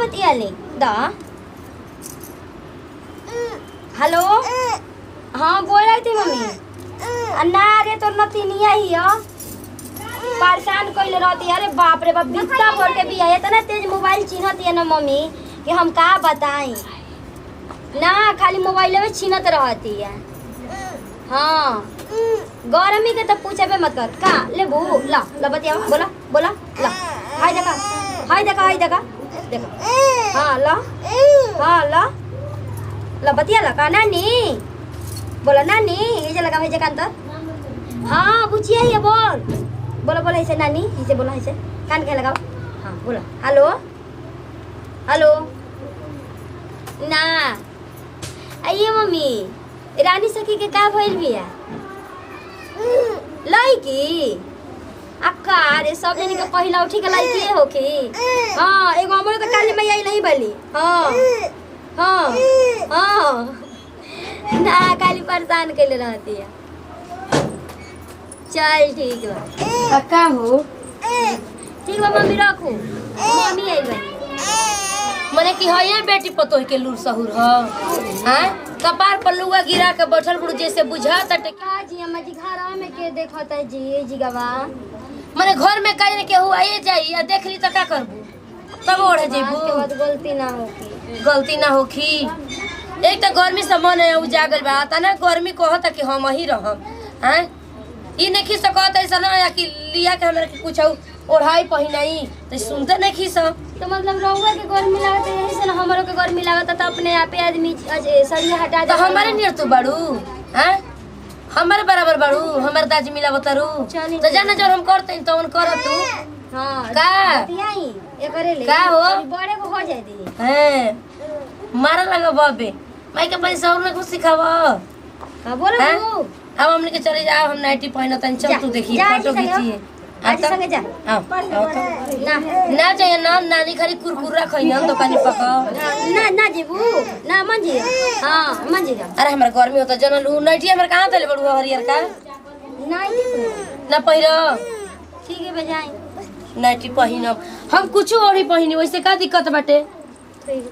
बतियाली दा हेलो हाँ बोल रही थी मम्मी ना अरे तो नतीनिया ही हो परेशान कइले रहती। अरे बाप रे बाप बित्ता भर के भी है इतना तेज मोबाइल छीनती है ना मम्मी कि हम का बताएं ना खाली मोबाइल में छीनत रहती है। हाँ गरमी के तो पूछे मत कर का लेबू ला ला बतिया बोला बोला ला हाय देखा हाय देखा हाय देखा देखा हाँ ला ला बतिया ला का नानी बोला नानी ये जे लगा भेजे कान तर हाँ बुझिए ये बोल बोला बोला ऐसे नानी ऐसे बोला ऐसे कान के लगाओ हाँ बोला हेलो हेलो ना आइए मम्मी रानी सखी के का भइल बिया लड़की अक्का अरे सब जनी के पहिला उठी के लड़की होखी। हाँ एगो हमरो तो काले मैया नहीं बली। हाँ हाँ हाँ ना काली परेशान कैले रहती है। चल ठीक बा का हो ठीक बा मम्मी रखू मम्मी आई बनी मने की है बेटी पतोह के लूर सहूर हैं कपार पर लुगा गिरा के बैठल बुढ़ जैसे बुझा तटे का जी अम्मा जी घर में के देखत है जी जी गवा मने घर में काहे के हुआ ये जाई आ देख ली त का करबू तब ओढ़ जेबू के बाद गलती ना होखी एक तो गर्मी से मन है उजागल बा ता ना गर्मी कहता कि हम ही रहब हैं ई नहीं खिस कहत ऐसा ना कि लिया के हमरा के कुछ ओढ़ाई पहिनाई तो सुनते नहीं खिस तो मतलब रहुआ के गर्मी लागत है यही से ना हमरो के गर्मी लागत त अपने आपे आदमी सरिया हटा दे तो हमारे नियर तू बाड़ू हैं हमारे बराबर बाड़ू हमारे दाजी मिला बतारू तो जाना जब हम करते तो उन कर तू हां का बतियाई ए करे ले का हो बड़े को हो जाए दी हैं मारा लगा बाबे माई के पैसा और कुछ सिखावा हां बोलो तू अब हमने के चले जाओ हम नाइटी पहनत तन चल तू देखिए फोटो खींचिए आज संगे जा ना चाहिए ना नानी खाली कुरकुरा खइयन दुकान पका ना जेबू ना मन जी हां मन जी अरे हमरा गर्मी होता जनल नाइटी हमरा कहां तले बड़ू हरियर का नहीं ना पहिरो ठीक है बजाई नाइटी पहिनब हम कुछ ओढ़ी पहिनी वैसे का दिक्कत बाटे ठीक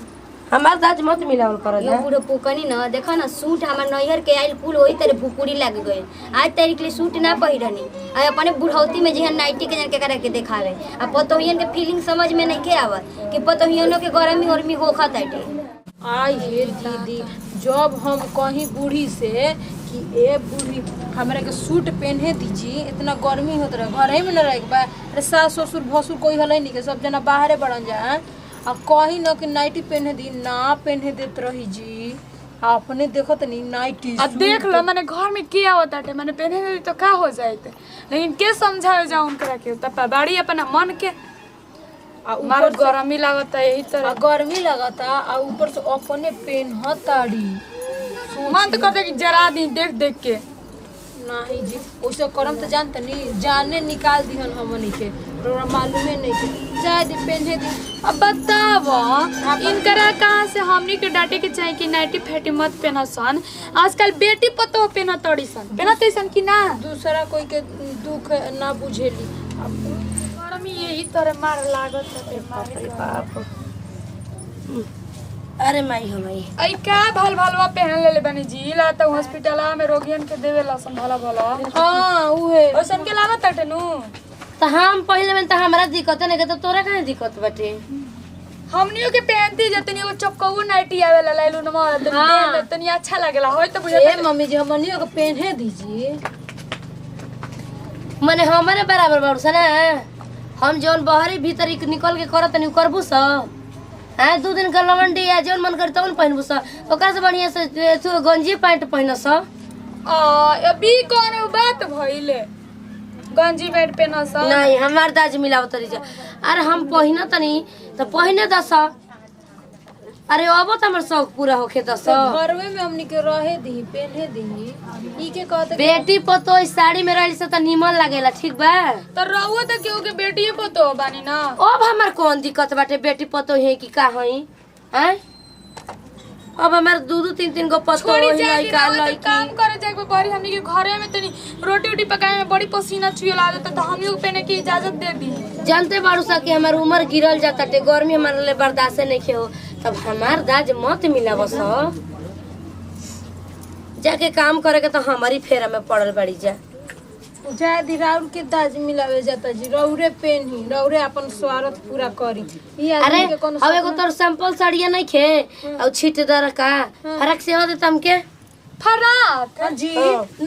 हमार दाज मत मिलावल कर यो बुढ़ो पुकनी न देखा ना सूट हमार नैहर के आइल कुल वही तरह भुकुड़ी लग गए आज तारीख ले सूट ना पहिरनी आ अपने बुढ़ौती में जेहन नाइटी के जन के करे के देखावे आ पतोहियन के फीलिंग समझ में नहीं के आवत कि पतोहियनों के गरमी गरमी होखा ताटे। आई हे दीदी जब हम कहीं बूढ़ी से कि ए बूढ़ी हमरा के सूट पहने दीजिए इतना गर्मी होत रहे घर ही में न रह अरे सास ससुर भसुर कोई हले नहीं के सब जना बाहरे बढ़न जा आ कहीं न कि नाइटी पहने दी ना पहने देत रही जी अपने देखत नहीं नाइटी अब देख लो मैंने घर में किया होता है मैंने पहने नहीं तो क्या हो जाए लेकिन के समझावे जाऊं उनकरा के तब बाड़ी अपना मन के मार गर्मी लागत है यही तरह गर्मी लगता आ ऊपर से अपने पहनताड़ी मन तो करता कि जरा दी देख देख के नहीं जी वैसे करम तो जानते नहीं जाने निकाल दिहन हमनी के मालूमे नहीं के शायद पहने दी। अब बताओ इनकरा कहाँ से हमनी के डांटे के चाहिए कि नाइटी फेटी मत पहना सन आजकल बेटी पतो पहना तड़ी सन पहना तैसन कि ना दूसरा कोई के दुख ना बुझेली गर्मी यही तरह मार लागत है बाप अरे माई हो माई आई का भल भलवा पहन ले बनी जी ला तो हॉस्पिटल में रोगियन के देवे ला सन भला भला हां उहे ओसन के लागत ताटे नु तो हम पहले में तो हमरा दिक्कत नहीं के तो तोरा काहे दिक्कत बाटे हमनियो के पहनती जतनी वो चपकऊ नाइटी आवेला लाइलू न मार हाँ। तनी अच्छा लागेला होय तो बुझे ए मम्मी जी हमनियो के पहने दीजिए मने हमारे बराबर बाड़ू सा ना हम जौन बहरी भीतर निकल के करत नहीं करबू सा हां 2 दिन का लवंडी या जौन मन करता उन पहनबू सा ओकरा से बढ़िया से तू गंजी पैंट पहन सा अभी कौन बात भइले गंजी पैंट पहना सा नहीं हमार दाज मिलाव तरी जा अरे हम पहिना तनी तो पहिने दसा अरे अब तो हमर शौक पूरा होखे दसा घरवे में हमनी के रहे दी पहने दी ई के कहते बेटी पतो इस साड़ी में रहली से त निमन लागेला ठीक बा तो रहुआ तो केहू के बेटी पतो बानी ना अब हमर कौन दिक्कत बाटे बेटी पतो है कि का हई हैं अब हमारे दो तीन तीन गो पतो छोड़ी होई जाए लइका तो लइकी काम करे जाए बड़ी हमनी के घरे में तनी रोटी उटी पकाए में बड़ी पसीना चुए लागत तो हमनी को पहने की इजाजत दे दी। जानते बाड़ू सा कि हमार उम्र गिरल जाता टे गर्मी हमारे लिए बर्दाश्त नहीं हो तब हमार दाज मत मिला बस जाके काम करे के तो हमारी फेरा में पड़ल बड़ी जा जाए दी राउर के दाज मिलावे जाता जी रौरे पेन ही रौरे अपन स्वार्थ पूरा करी ई अरे आदमी के कोनो अब एगो तोर सैंपल साड़िया नहीं खे और छीट दर का फरक से हो दे हमके फराक जी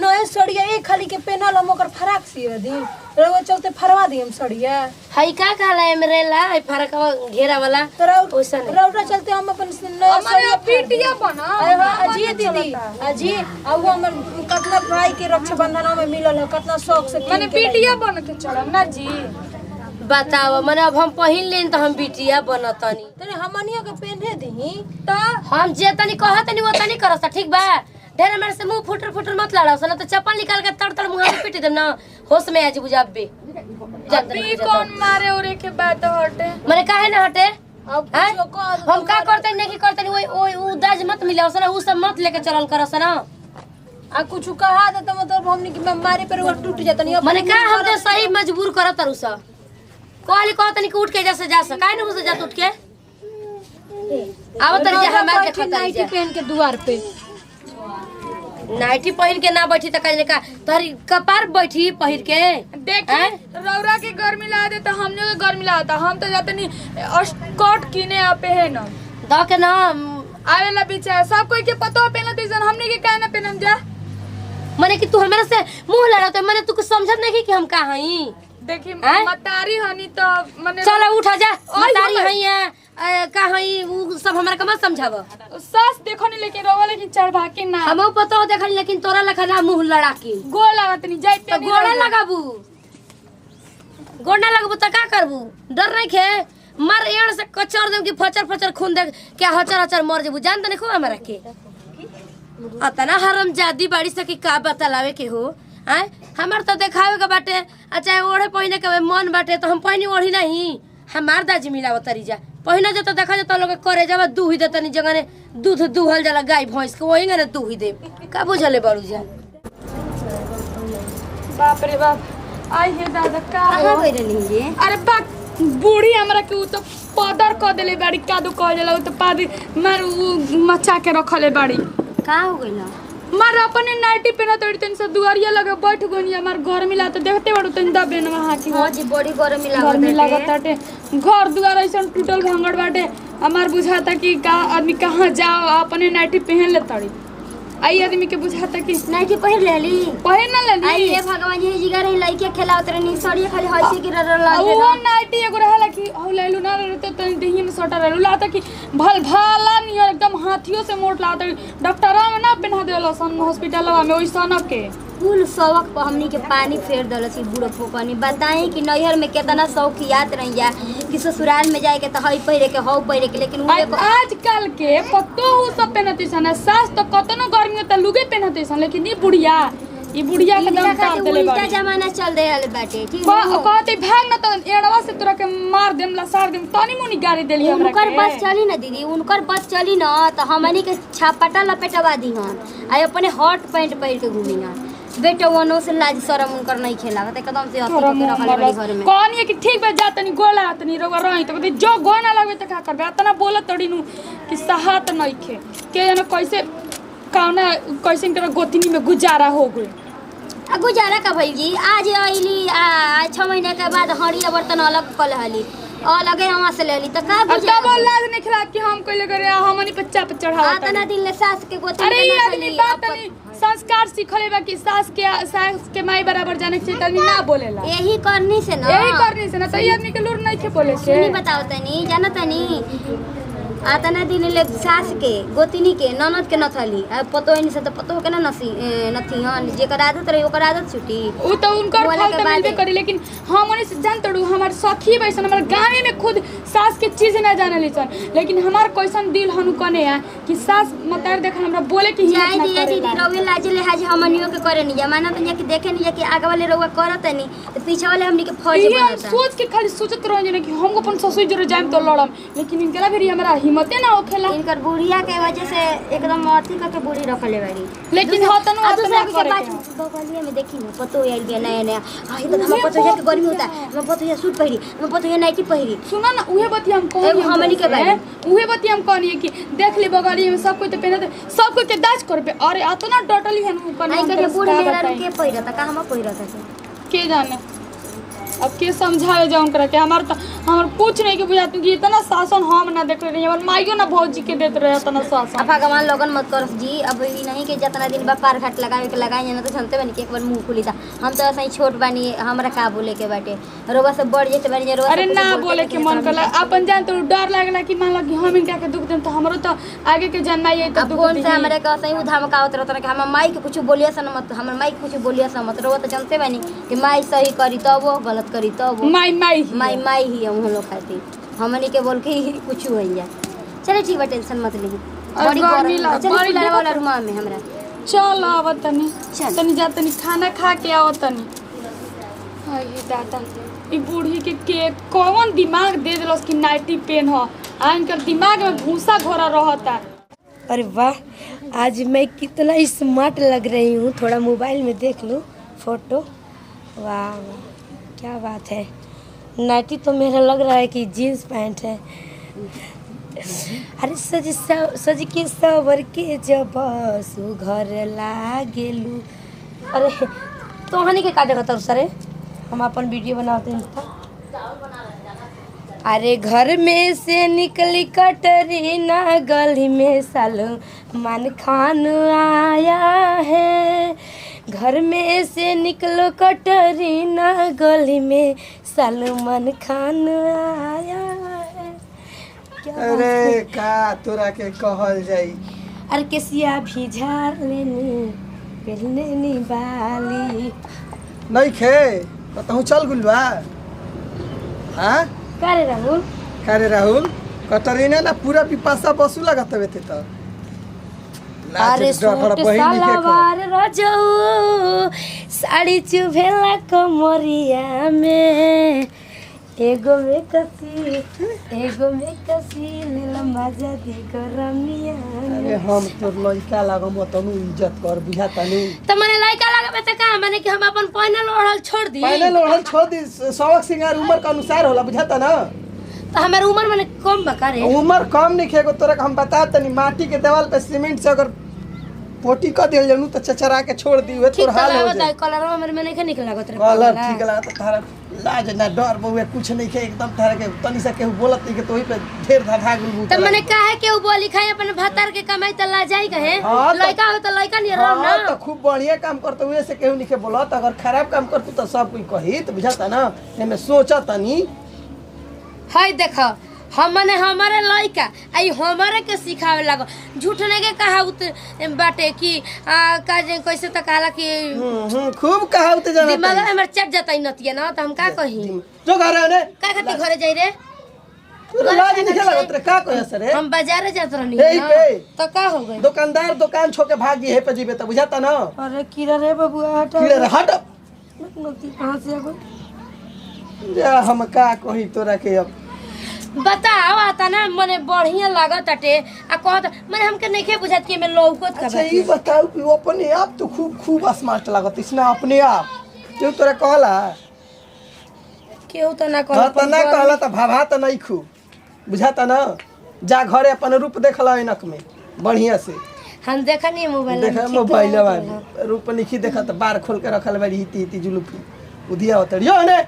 नए सड़िया एक खाली के पेनल हम ओकर फराक सिए दी रउआ चलते फरवा दी हम सड़िया हई का कहला एमरेला हई फरक घेरा वाला तो ओइसा नहीं रौरा चलते हम अपन नया हमारे सड़िया पीटिया बना अरे वाह अजी दीदी अजी अब वो हमर कितना भाई के रक्षाबंधन में मिलल है कितना शौक से मैंने पीटिया बन के चढ़म ना जी। बताओ मने अब हम पहिन लेन तो हम बिटिया बनतनी तने हमनियो के पहने दी तो हम जे तनी कहतनी वो तनी करस ठीक बा ढेर मेरे से मुंह फुटर फुटर मत लड़ाओ ना तो चप्पल निकाल के तड़ तड़ मुंह में पीट देम ना होश में आज बुझाबे अभी कौन मारे उरे के बात हटे मने काहे ना हटे अब हैं? कुछो कह दो हम का करते नहीं करते ओई ओई उ दाज मत मिलाओ ना उ सब मत लेके चलल करस ना आ कुछ कहा दे तो मतलब हमनी के मारे पर वो टूट जाता नहीं मने का हम तो सही मजबूर करत रु सा कहली कहतनी कि उठ के जैसे जा काहे न उसे जात उठ के आवत रही हमार के खतरी नाइटी पहन के द्वार पे नाइटी पहिन के ना बैठी त कहले का तोहरी कपार बैठी पहिर के देखिए रौरा के गर्मी ला दे तो हमने के गर्मी ला था हम तो जाते नहीं स्कर्ट किने आपे है ना द के ना आवेला बेचारा सब कोई के पतो पहनला तो हमने के काहे ना पहनम जा। मने कि तू हमरा से मुंह लड़ात मने तू कुछ समझत नहीं कि हम का हई देखी हैं? मतारी हनी तो मने चल उठा जा ओई मतारी हमर- हई है का हई उ सब हमरा के मत समझाव सास देखो नहीं लेकिन रोवा लेकिन चढ़ा के ना हमहु पतो देखल लेकिन तोरा लखा ना मुंह लड़ा के गोल लागत नहीं जाई तो गोड़ा लगाबू गोड़ा लगबू त का करबू डर नहीं खे मर एड़ से कचर देम कि फचर फचर खून दे क्या हचर हचर मर जेबू जान त नहीं खो हमरा के अतना हरम जादी बाड़ी से कि का बतलावे के हो हैं हमार तो देखावे के बाटे आ चाहे ओढ़े पहिने के मन बाटे तो हम पहिनी ओढ़ी नहीं हमार दाजी मिलाव तरी जा पहिना जो तो देखा जो तो लोग करे जावा दूही दे तनी जगह ने दूध दूहल जाला गाय भैंस के वही ने दूही दे का बुझले बड़ू जा बाप रे बाप आई हे दादा का कहाँ गई रहनी ये अरे बा बूढ़ी हमरा के उ तो पदर क देले बाड़ी कादू कह जाला उ तो पादी मार उ मचा के रखले बाड़ी कहाँ हो गई ना मार अपने नाइटी पहना तोड़ी तन से दुआरिया लगे बैठ गनी हमार घर मिला तो देखते बाड़ू तन दबे न वहां की हाँ जी बड़ी गर्मी गर्मी लागत लागत बाटे घर दुआर ऐसा टूटल भांगड़ बाटे हमार बुझाता कि का आदमी कहाँ जाओ अपने नाइटी पहन ले तड़ी आई आदमी के बुझाता कि नाइटी पहिर लेली पहन ना लेली आई हे भगवान ये जिगर है लइके खेलावत रहनी सड़िए खाली हंसी की रर वो नाइटी एगो रहला कि औ लेलु ना रहते त देही में सटा रहलु लाता कि भल भाला नियर एकदम हाथियों से मोट लाता डॉक्टरा में ना पहना देला सन हॉस्पिटलवा में ओइसन के फूल शौक पर हमनी के पानी फेर दल सी बूढ़ो फोकनी बताई कि नैहर में कितना शौकियात रही जा कि ससुराल में जाए के तो हई पहिरे के हौ पहिरे के लेकिन उहे आजकल के पत्तो उ सब पहनते सन सास तो कतनो गर्मी में त लुगे पहनते सन लेकिन ई बुढ़िया के दम काट देले उल्टा बाड़ी जमाना चल रहा बाटे ठीक है कहते भाग ना तो एड़वा से तोरा के मार देम लसार देम तनी मुनी गाड़ी देली हमरा उनकर के बस चली ना दीदी उनकर बस चली ना तो हमनी के छापटा लपेटवा दी हन आ अपने हॉट पैंट पहिर के घूमी हन बेटा वनो से लाज शरम उनकर नहीं खेला एकदम से हंसी के रखले बड़ी घर में कौन ये कि ठीक बा जा तनी गोला तनी रवा रही तो कहते जो गो ना लगबे त का करबे इतना बोलत तड़ी नु कि सहात नहीं खे के जाने कैसे काउना कैसे कर गोतनी में गुजारा हो गई आ गुजारा का भइल जी आज आइली 6 महीना के बाद हड़िया बर्तन अलग कल हली अलगे वहां से लेली तो का अब बुझा तब लाज नहीं खिला कि हम कोई लगे रे हमनी बच्चा पे चढ़ावा आतना दिन ले सास के गोती अरे ये आदमी बात नहीं संस्कार सिखले बा कि सास के माई बराबर जाने के आदमी ना बोलेला यही करनी से ना यही करने से ना तो ये आदमी के लूर नहीं खे बोले से सुनी बताओ तनी जाना तनी आतना दिन ले सास के गोतिनी के ननद के नथली अब पतो नहीं से तो पतो के ना नथी हन जेकर आदत रही ओकर आदत छुटी वो तो उनकर बोले फल के तो बाद मिलबे करी लेकिन हमने से जान तड़ू हमार सखी बैसन हमार गांव में खुद सास के चीज ना जाने ली सन, लेकिन हमार कैसन दिल हनु कने है कि सास मतार देखा हमरा बोले कि जाए हिम्मत दिया ना दीदी करेला। रउवे लाज ले हाज हमनियो के करे नहीं जमाना तो कि देखे नहीं कि आगे वाले रउवा करत नहीं तो पीछे वाले हमनी के फर्ज ये हम बनता। सोच के खाली सोचत रहो जे कि हम अपन ससुर जरे जाम तो लड़म, लेकिन इनकला भी हमरा हिम्मते ना होखेला। इनकर बुढ़िया के वजह से एकदम अथी करके बूढ़ी रखले बाड़ी। लेकिन हतन दूसरा हतन के करे बात बगलिया में देखी ना पतो यार गया नया नया हां ये तो हम पतो है कि गर्मी होता है हम पतो है सूट पहिरी हम पतो है नाइटी पहिरी। सुना ना उहे बतिया हम एगो कहनी हमनी के बारे। उहे बतिया हम कहनी कि देख ले बगलिया में सब कोई तो पहनत सब कोई के दाज करबे। अरे अतना डटली हन ऊपर आई करे बूढ़ मेरा के पहिरता का हम पहिरता के जाने अब के समझावे जाऊं करा के हमार तो हमर कुछ नहीं के बुझात कि इतना शासन हम ना देख रहे हमर माइयो ना भौजी के देत रहे इतना शासन। अब भगवान लोगन मत करस जी। अब ई नहीं कि जितना दिन बा पार घाट लगावे के लगाई ना तो जानते बनी कि एक बार मुंह खुली था। हम तो ऐसा ही छोट बानी हमरा का बोले के बाटे रोबा से बढ़ जेते बानी रोबा। अरे ना बोले के मन करला अपन जान तो डर लागला कि मान लो कि हम इनका के दुख देम तो हमरो तो आगे के जानना ये तो दुख फोन से हमरे का सही धमकावत रहत कि हम माई के कुछ बोलिया सन मत हमर माई के कुछ बोलिया सन मत रोबा तो जानते बनी कि माई सही करी तब वो गलत करी तब वो माई माई ही हम लोग खाती हमनी के बोल के ही कुछ हो जाए। चले ठीक बा टेंशन मत ली बड़ी बड़ी लड़वा वाला रूम में हमरा चल आवत तनी चल। तनी जा तनी खाना खा के आओ तनी। हाय दादा ई बूढ़ी के कौन दिमाग दे देलस कि नाइटी पेन हो आ इनकर दिमाग में भूसा घोरा रहता। अरे वाह, आज मैं कितना स्मार्ट लग रही हूँ। थोड़ा मोबाइल में देख लूँ फोटो। वाह वाह, क्या बात है। नाइटी तो मेरा लग रहा है कि जीन्स पैंट है। अरे सज के सवर के जब सुघर लागेलू। अरे तो हनी के का देखत हो सरे, हम अपन वीडियो बनाते हैं। अरे घर में से निकली कटरीना गली में सलमान खान आया है। घर में से निकलो कटरीना गली में सलमान खान आया है। अरे का तोरा के कहल जाई। अरे केसिया भी झाड़ लेनी पहननी बाली नहीं खे कहूँ चल गुल बा। हाँ का रे राहुल? अरे राहुल कटरीना ना पूरा पिपासा बसू लगत हवे थे तो अरे सूट सलवार रजऊ साड़ी चुभेला कमरिया में एगो में कसी नीला मजा दी गरमिया। अरे हम तोर लइका लागम तनु इज्जत कर बुझाता नहीं। तो मने लइका लागबे त का माने कि हम अपन पहनल ओढ़ल छोड़ दी। पहले लोहल छोड़ दी। शौक सिंगार उम्र के अनुसार होला बुझाता ना। तो हमार उम्र माने कम बका रे। उम्र कम नहीं खेगो तोरा के हम बता तनी माटी के दीवार पे सीमेंट से अगर पोटी कर दिल जनू तो चचरा के छोड़ दी हुए तोर हाल हो जाए। कलरवा मेरे में नहीं निक लागत रे। कलर ठीक लागत तारा लाज ना डर बहुए कुछ नहीं खे एकदम तारा के तनी से केहू बोलत नहीं के तो ओही पे ढेर धाधा गुलबू। तो मने काहे के उ बोली खाए अपन भतार के कमाई त ला जाई कहे। हाँ, तो- लइका हो त लइका नहीं रहो ना। तो खूब बढ़िया काम करते हुए से केहू नहीं के बोलत। अगर खराब काम करतू तो सब कोई कही तो बुझाता ना। एमे सोचा तनी हाय देखो हम मने हमारे लइका आई हमारे के सिखावे लागो। झूठ नहीं के कहावत बाटे कि काजे कैसे त कहला कि खूब कहावत जाना दिमाग में हमर चट जाता ही नतिया ना। त हम का कही जो घर ने का खातिर घरे जाई रे। तोरा लाज नहीं लागत रे का कहे सरे। हम बाजारे जात रहनी यही ना। पे। तो का हो गई? दुकानदार दुकान छोड़ के भाग गई है पे जीबे तो बुझाता ना। अरे कीड़ा रे बबुआ हटा कीड़े रे हट। नती कहां से आ गई? जा हम का कही तोरा के अब बताओ आता ना मने बढ़िया लागत अटे आ कहत मने हमके नइखे बुझात कि में लौकत का अच्छा ये बताओ कि वो अपने आप तो खूब स्मार्ट लागत इसने अपने आप जो तोरा कहला केहू तो ना हाँ तो ना कहत। कहला तो भाभा तो नहीं खू बुझाता ना। जा घरे अपन रूप देखला इनक में बढ़िया से हम देखनी मोबाइल देखा मोबाइल में रूप नहीं देखा तो बार खोल के रखल बारी हिती हिती जुलूफी उधिया उतरियो ने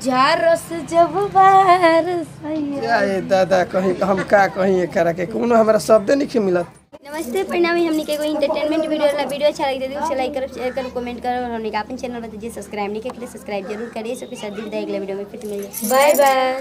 जा रस जब बार सैया। क्या ये दादा कहीं हम का कहीं करा के कोनो हमरा शब्द नहीं मिलत। नमस्ते परिणामी हमने के कोई एंटरटेनमेंट वीडियो अच्छा लगे तो उसे लाइक करो शेयर करो कमेंट करो और हमने का अपन चैनल पर सब्सक्राइब नहीं किया सब्सक्राइब जरूर करिए। सबके साथ जुड़ जाए अगले वीडियो में फिर मिलेंगे। Bye by.